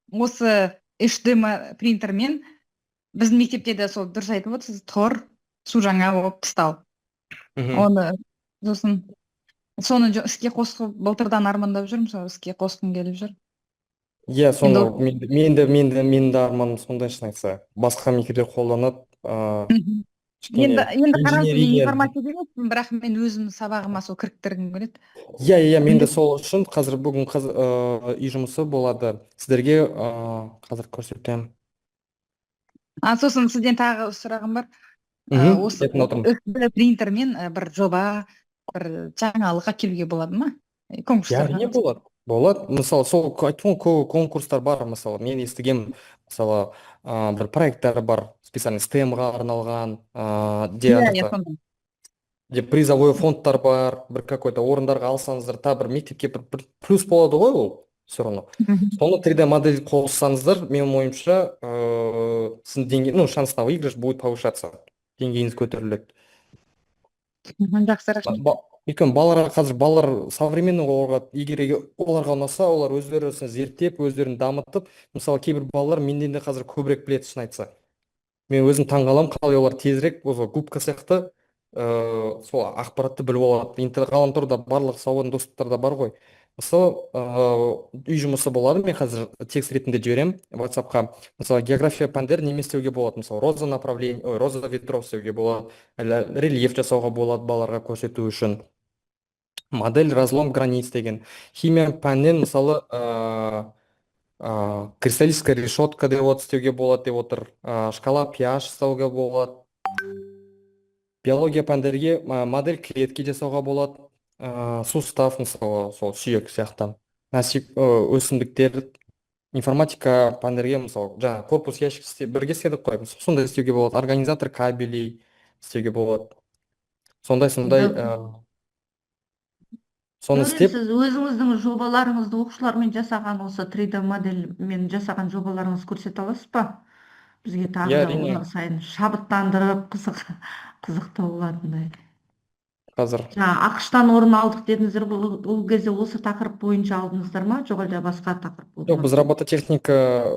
[SPEAKER 4] осы HDMI принтермен біздің мектепте де сол дұрыс айтып отырсыз, тұр, су жаңа болып қыстау. Оны соны іске қосқым, былтырдан армандап жүрмін, сол іске қосқым келіп жүр.
[SPEAKER 1] Иә, соны мен де арманым сондай, шын айтса. Басқа мектептер қолданып,
[SPEAKER 4] енді қараңыз, мен информатика емеспін, бірақ мен өзім сабағыма сол кіріктіргім келеді.
[SPEAKER 1] Иә, мен де сол үшін қазір бүгін үй жұмысы болады. Сіздерге қазір көрсетемін.
[SPEAKER 4] Сосын сізден тағы сұрағым бар. Осы принтермен бір жоба, бір жаңалық әкелуге болады ма? Конкурстарға.
[SPEAKER 1] Әрине болады. Мысалы, сол айтып конкурстар бар. Мысалы, мен естігем, мысалы, бір проекттар бар, специально STEM-ға арналған, де призовой фондтар бар, бір какой-то орындарға алсаңыздар, бір мектепке бір плюс болады ғой ол, все равно. Соны 3D модель қоссаңыздар, менің ойымша, сіздің деңгей, шанс на выигрыш будет повышаться. Деңгейіңіз көтеріледі.
[SPEAKER 4] Жақсы, рахмет.
[SPEAKER 1] Өйткені қазір балалар современный егер оларға ұнаса, олар өздері зерттеп, өздерін дамытып, мысалы кейбір балалар менден де қазір көбірек біледі, шын айтса. Мен өзім таңғаламын, қалай олар тезірек, осы губка сияқты сол ақпаратты біліп алады. Ғаламторда барлық свободный доступтарда бар ғой. Мысалы, үй жұмысы болады, мен қазір текст ретінде жіберемін WhatsApp-қа. Мысалы, география пәндер неме істеуге болады. Мысалы, роза ветров істеуге болады, рельеф жасауға болады балаларға көрсету үшін. Модель разлом границ деген. Химия пәннен, мысалы, кристаллическая решетка деп істеуге болады деп отыр. Шкала pH істеуге болады. Биология пәндерге модель клетки жасауға болады. Сустав, мысалы, сол сүйек сияқты. Өсімдіктер, информатика пәндерге, мысалы, жаңа корпус ящик бірге істедік қой. Сондай істеуге болады. Организатор кабелей істеуге болады. Сондай соны істеп.
[SPEAKER 2] Сіз өзіңіздің жобаларыңызды оқушылармен жасаған, осы 3D модельмен жасаған жобаларыңыз көрсете аласыз ба? бізге тағы
[SPEAKER 1] иә,
[SPEAKER 2] да
[SPEAKER 1] әрине.
[SPEAKER 2] одан сайын шабыттандырып қызықты болатындай.
[SPEAKER 1] Қазір
[SPEAKER 2] Жаңа ақштан орын алдық дедіңіздер, ол кезде осы тақырып бойынша алдыңыздар ма, жоқ әлде басқа тақырып болды
[SPEAKER 1] жоқ,
[SPEAKER 2] ма?
[SPEAKER 1] біз робототехника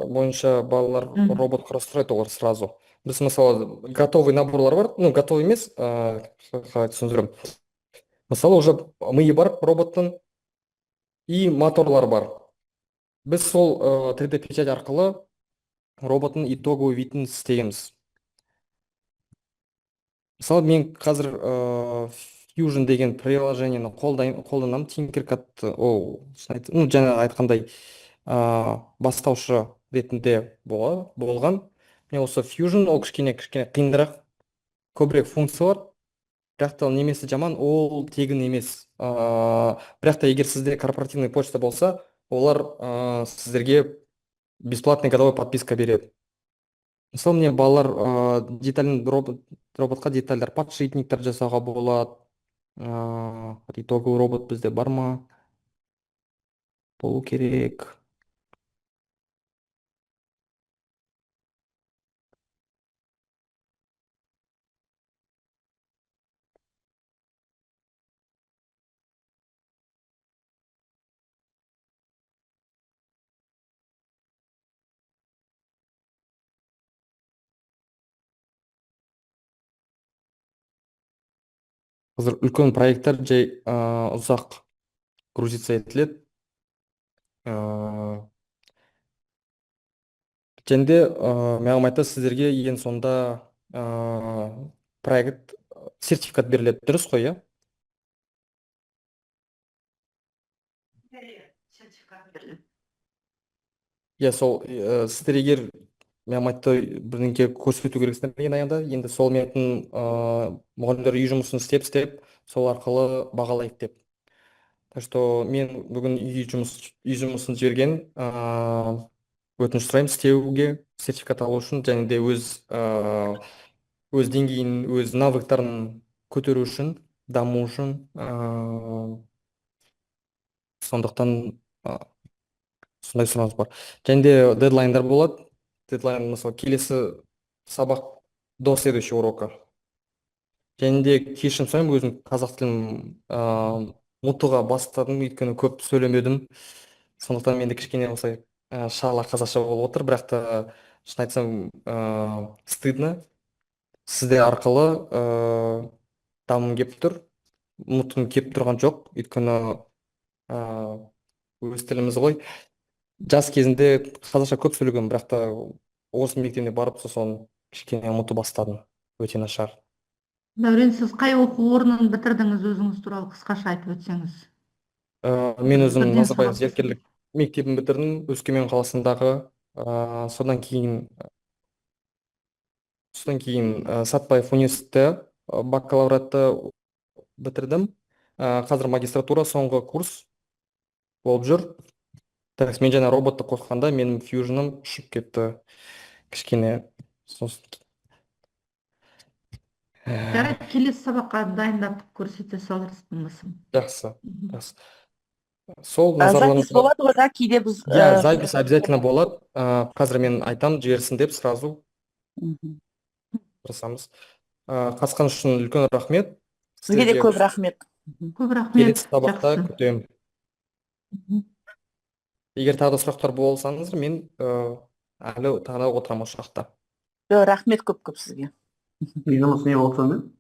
[SPEAKER 1] бойынша балалар
[SPEAKER 2] Мгм.
[SPEAKER 1] робот құрастырады олар сразу. Біз мысалы готовый наборлар бар, ну готовый емес, қалай түсіндірем. Мысалы уже миы бар роботтың и моторлар бар. Біз сол 3D печать арқылы роботтың итоговый видін істейміз. Мысалы мен қазір Fusion деген приложениені қолданамын. Tinkercad ол ну жаңа айтқандай бастаушы ретінде болған. Мен осы Fusion ол кішкене қиындырақ, көбірек функциялар, бірақ та немесі жаман, ол тегін емес. Бірақ та егер сізде корпоративный почта болса, олар сіздерге бесплатный годовой подписка береді. Мысалы мне балалар роботқа детальдар, подшипниктер жасауға болады. Итоговый робот бізде бар ма? Болу керек. Қазір үлкен проекттер жай ұзақ грузиться етіледі. Және де маған айтты, сіздерге ең сонда проект сертификат беріледі, дұрыс қой, иә?
[SPEAKER 2] Сертификат беріледі.
[SPEAKER 1] Иә, сол сіздер егер маған айтты бірдеңке көрсету керексіңдер деген аяғында, енді сол метін мұғалімдер үй жұмысын істеп, сол арқылы бағалайды деп. Так что мен бүгін үй жұмысын жіберген, өтініш сұраймын істеуге, сертификат алу үшін, және де өз деңгейін, өз навыктарын көтеру үшін, даму үшін. Сондықтан сондай сұраныс бар. Және де дедлайндар болады. Дедлайн, мысалы, келесі сабақ до следующего урока. Және де кешірім сұраймын, өзім қазақ тілін ұмытуға бастадым, өйткені көп сөйлемедім. Сондықтан менде кішкене осылай шала қазақша болып отыр, бірақ та шын айтсам стыдно. Сіздер арқылы дамым келіп тұр, ұмытқым келіп тұрған жоқ, өйткені өз тіліміз ғой. Жас кезінде қазақша көп сөйлегенмін, бірақ та орыс мектебіне барып сосын кішкене ұмыту бастадым. Өте нашар.
[SPEAKER 2] Дәурен, сіз қай оқу орнын бітірдіңіз, өзіңіз туралы қысқаша айтып өтсеңіз?
[SPEAKER 1] Мен өзім
[SPEAKER 2] Бірден
[SPEAKER 1] Назарбаев
[SPEAKER 2] сабақ
[SPEAKER 1] зияткерлік мектебін бітірдім, Өскемен қаласындағы. Содан кейін Сатпаев университеті бакалавратты бітірдім. Қазір магистратура соңғы курс болып жүр. Так, мен жаңа роботты қосқанда менің фьюжным ұшып кетті кішкене.
[SPEAKER 2] Жарайды, келесі сабаққа дайындап көрсете саларсың.
[SPEAKER 1] Жақсы, жақсы. Сол
[SPEAKER 6] запись
[SPEAKER 1] назарларыңызға.
[SPEAKER 6] болады ғой да, кейде біз
[SPEAKER 1] Иә, запись обязательно болады. Қазір мен айтам, жіберсін деп сразу тырысамыз. Қатысқан үшін үлкен рахмет.
[SPEAKER 6] сізге де көп рахмет.
[SPEAKER 2] Көп рахмет.
[SPEAKER 1] Келесі сабақта
[SPEAKER 2] Жақсы.
[SPEAKER 1] күтемін. Егер тағы да сұрақтар болсаңыздар, мен әлі тағы да отырамын осы жақта.
[SPEAKER 6] Рахмет көп сізге.
[SPEAKER 3] Үй жұмысы не болды сонымен?